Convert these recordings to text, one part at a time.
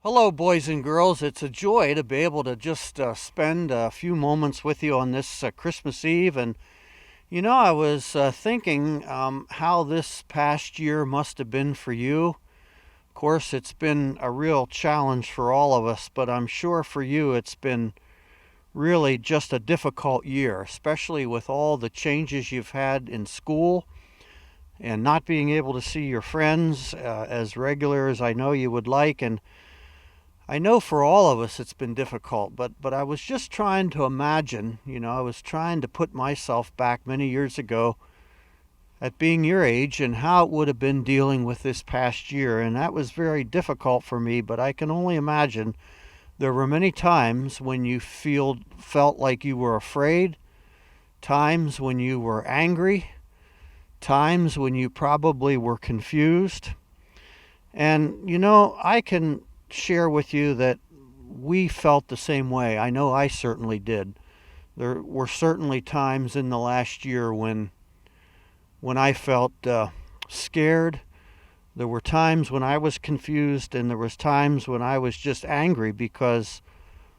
Hello, boys and girls. It's a joy to be able to just spend a few moments with you on this Christmas Eve. And, I was thinking how this past year must have been for you. Of course, it's been a real challenge for all of us, but I'm sure for you it's been really just a difficult year, especially with all the changes you've had in school and not being able to see your friends as regular as I know you would like. And I know for all of us it's been difficult, but I was just trying to imagine, I was trying to put myself back many years ago at being your age and how it would have been dealing with this past year. And that was very difficult for me, but I can only imagine there were many times when you felt like you were afraid, times when you were angry, times when you probably were confused. And, I can share with you that we felt the same way. I know I certainly did. There were certainly times in the last year when I felt scared. There were times when I was confused, and there was times when I was just angry because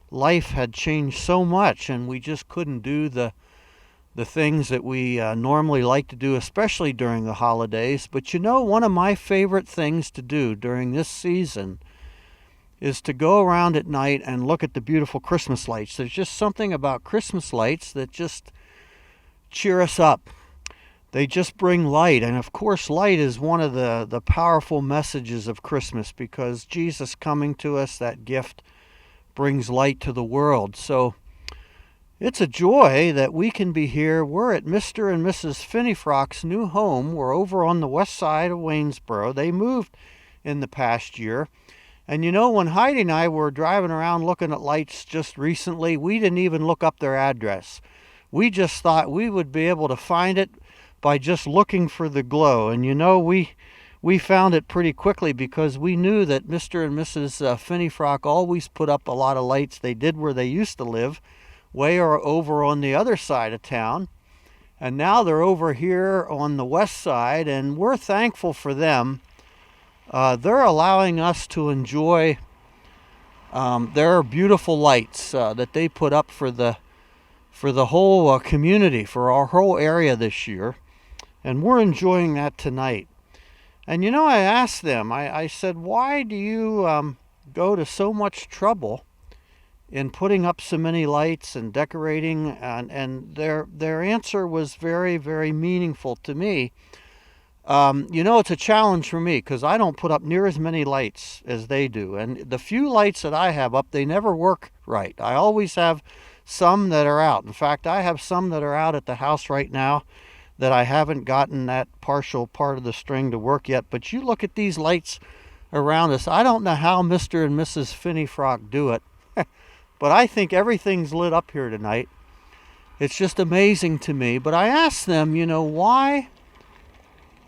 life had changed so much and we just couldn't do the things that we normally like to do, especially during the holidays. But one of my favorite things to do during this season is to go around at night and look at the beautiful Christmas lights. There's just something about Christmas lights that just cheer us up. They just bring light. And of course, light is one of the powerful messages of Christmas, because Jesus coming to us, that gift, brings light to the world. So it's a joy that we can be here. We're at Mr. and Mrs. Finneyfrock's new home. We're over on the west side of Waynesboro. They moved in the past year. And when Heidi and I were driving around looking at lights just recently, we didn't even look up their address. We just thought we would be able to find it by just looking for the glow. And we found it pretty quickly, because we knew that Mr. and Mrs. Finneyfrock always put up a lot of lights. They did where they used to live, way or over on the other side of town. And now they're over here on the west side, and we're thankful for them. They're allowing us to enjoy their beautiful lights that they put up for the whole community, for our whole area this year. And we're enjoying that tonight. And I asked them, I said, why do you go to so much trouble in putting up so many lights and decorating? And their answer was very, very meaningful to me. It's a challenge for me, because I don't put up near as many lights as they do. And the few lights that I have up, they never work right. I always have some that are out. In fact, I have some that are out at the house right now that I haven't gotten that partial part of the string to work yet. But you look at these lights around us. I don't know how Mr. and Mrs. Finneyfrock do it, but I think everything's lit up here tonight. It's just amazing to me. But I asked them,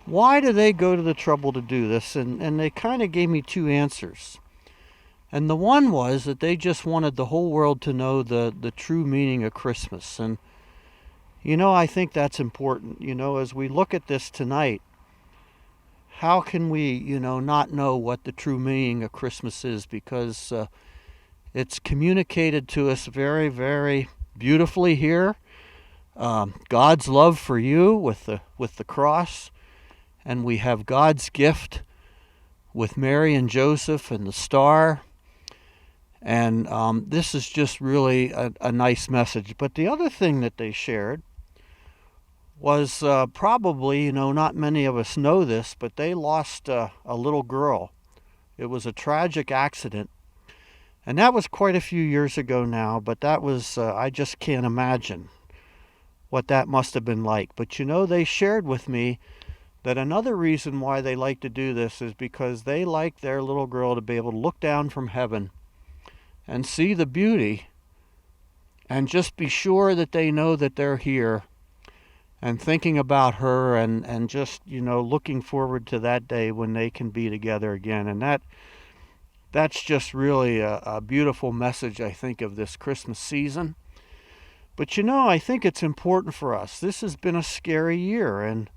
why do they go to the trouble to do this? And they kind of gave me two answers. And the one was that they just wanted the whole world to know the true meaning of Christmas. And, I think that's important. As we look at this tonight, how can we, not know what the true meaning of Christmas is? Because it's communicated to us very, very beautifully here. God's love for you with the cross. And we have God's gift with Mary and Joseph and the star. And this is just really a nice message. But the other thing that they shared was probably, not many of us know this, but they lost a little girl. It was a tragic accident. And that was quite a few years ago now, but that was, I just can't imagine what that must have been like. But they shared with me that another reason why they like to do this is because they like their little girl to be able to look down from heaven and see the beauty and just be sure that they know that they're here and thinking about her and just, looking forward to that day when they can be together again. And that's just really a beautiful message, I think, of this Christmas season. But I think it's important for us. This has been a scary year, and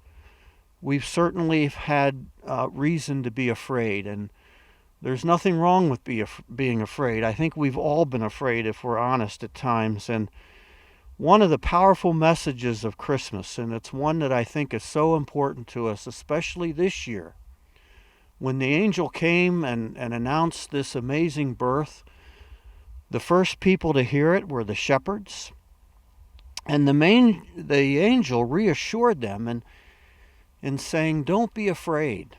we've certainly had reason to be afraid, and There's nothing wrong with being afraid. I think we've all been afraid if we're honest at times. And one of the powerful messages of Christmas, and it's one that I think is so important to us, especially this year, when the angel came and announced this amazing birth, the first people to hear it were the shepherds. And the angel reassured them in saying, "Don't be afraid.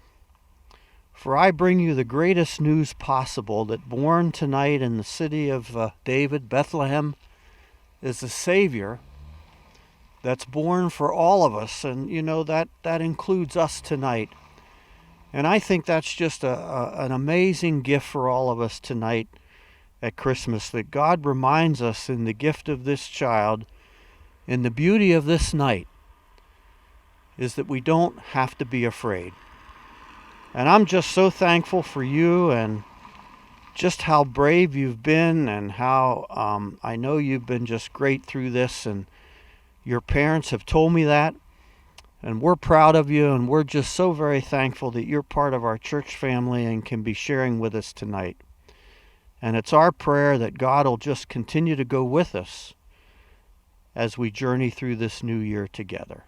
For I bring you the greatest news possible, that born tonight in the city of David, Bethlehem, is a Savior that's born for all of us." And that includes us tonight. And I think that's just an amazing gift for all of us tonight at Christmas, that God reminds us in the gift of this child, in the beauty of this night, is that we don't have to be afraid. And I'm just so thankful for you and just how brave you've been, and how I know you've been just great through this, and your parents have told me that, and we're proud of you, and we're just so very thankful that you're part of our church family and can be sharing with us tonight. And it's our prayer that God will just continue to go with us as we journey through this new year together.